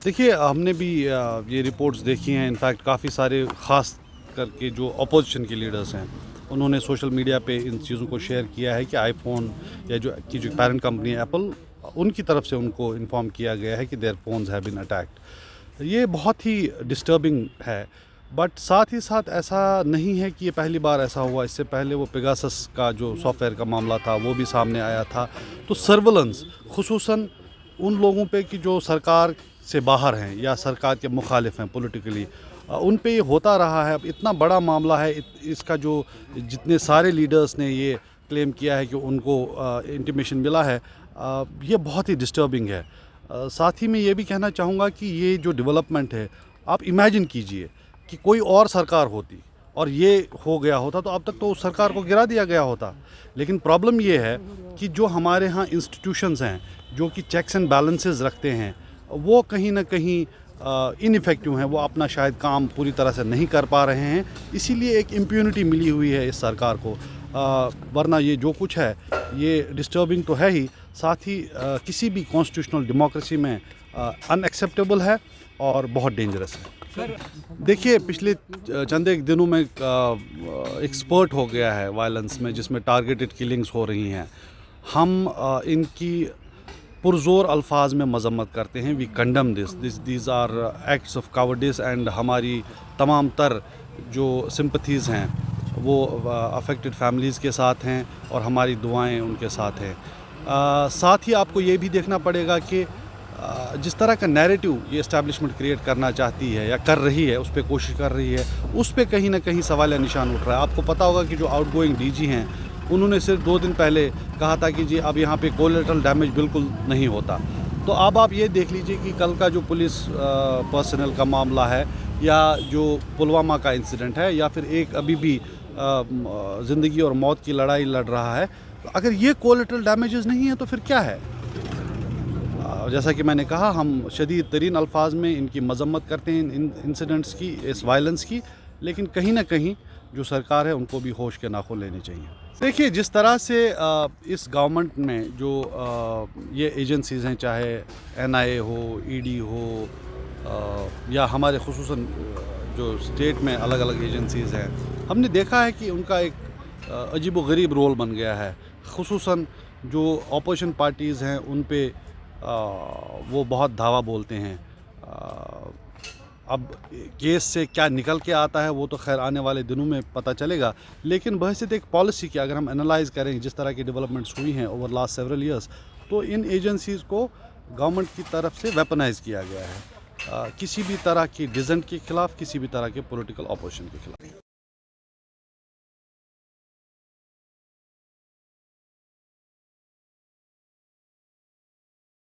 देखिए, हमने भी ये रिपोर्ट्स देखी हैं। इनफैक्ट काफ़ी सारे ख़ास करके जो अपोजिशन के लीडर्स हैं, उन्होंने सोशल मीडिया पे इन चीज़ों को शेयर किया है कि आईफ़ोन या जो पेरेंट कंपनी है एप्पल, उनकी तरफ से उनको इन्फॉर्म किया गया है कि their phones have been attacked. ये बहुत ही डिस्टर्बिंग है। बट साथ ही साथ ऐसा नहीं है कि ये पहली बार ऐसा हुआ। इससे पहले वो पेगासस का जो सॉफ्टवेयर का मामला था, वो भी सामने आया था। तो सर्विलेंस ख़ुसूसन उन लोगों पे कि जो सरकार से बाहर हैं या सरकार के मुखालिफ हैं पॉलिटिकली, उन पे ये होता रहा है। अब इतना बड़ा मामला है, इसका जो जितने सारे लीडर्स ने ये क्लेम किया है कि उनको इंटीमेशन मिला है, ये बहुत ही डिस्टर्बिंग है। साथ ही मैं ये भी कहना चाहूँगा कि ये जो डेवलपमेंट है, आप इमेजिन कीजिए कि कोई और सरकार होती और ये हो गया होता, तो अब तक तो उस सरकार को गिरा दिया गया होता। लेकिन प्रॉब्लम ये है कि जो हमारे यहाँ इंस्टीट्यूशंस हैं, जो कि चेक्स एंड बैलेंसेस रखते हैं, वो कहीं ना कहीं इनइफेक्टिव हैं। वो अपना शायद काम पूरी तरह से नहीं कर पा रहे हैं, इसीलिए एक इम्प्यूनिटी मिली हुई है इस सरकार को। वरना ये जो कुछ है, ये डिस्टर्बिंग तो है ही, साथ ही किसी भी कॉन्स्टिट्यूशनल डेमोक्रेसी में अनएक्सेप्टेबल है और बहुत डेंजरस है। देखिए, पिछले चंद एक दिनों में एक्सपर्ट हो गया है वायलेंस में, जिसमें टारगेटेड किलिंग्स हो रही हैं। हम इनकी पुरजोर अल्फाज में मजम्मत करते हैं। We condemn these are acts of cowardice and हमारी तमाम तर जो सिंपथीज़ हैं वो अफेक्टेड फैमिलीज़ के साथ हैं और हमारी दुआएं उनके साथ हैं। साथ ही आपको ये भी देखना पड़ेगा कि जिस तरह का नैरेटिव ये इस्टेब्लिशमेंट क्रिएट करना चाहती है या कर रही है, उस पर कोशिश कर रही है, उस पर कहीं ना कहीं सवाल निशान उठ रहा है। आपको पता होगा कि जो आउटगोइंग डीजी हैं, उन्होंने सिर्फ 2 दिन पहले कहा था कि जी अब यहाँ पे कोलेटरल डैमेज बिल्कुल नहीं होता। तो अब आप ये देख लीजिए कि कल का जो पुलिस पर्सनल का मामला है, या जो पुलवामा का इंसिडेंट है, या फिर एक अभी भी ज़िंदगी और मौत की लड़ाई लड़ रहा है, तो अगर ये कोलेटरल डैमेजेस नहीं है तो फिर क्या है? जैसा कि मैंने कहा, हम शदीद तरीन अल्फाज में इनकी मजम्मत करते हैं, इन इंसिडेंट्स की, इस वायलेंस की। लेकिन कहीं ना कहीं जो सरकार है, उनको भी होश के नाखून लेने चाहिए। देखिए, जिस तरह से इस गवर्नमेंट में जो ये एजेंसीज़ हैं, चाहे NIA हो, ED हो, या हमारे खुसूसन जो स्टेट में अलग अलग एजेंसीज़ हैं, हमने देखा है कि उनका एक अजीब व गरीब रोल बन गया है। खुसूसन जो अपोजिशन पार्टीज़ हैं, उन पे वो बहुत धावा बोलते हैं। अब केस से क्या निकल के आता है, वो तो खैर आने वाले दिनों में पता चलेगा। लेकिन बहसियत एक पॉलिसी की अगर हम एनालाइज़ करें, जिस तरह की डेवलपमेंट्स हुई हैं ओवर लास्ट सेवरल ईयर्स, तो इन एजेंसीज़ को गवर्नमेंट की तरफ से वेपनाइज़ किया गया है, किसी भी तरह की डिसेंट के ख़िलाफ़, किसी भी तरह के पॉलिटिकल अपोजिशन के ख़िलाफ़।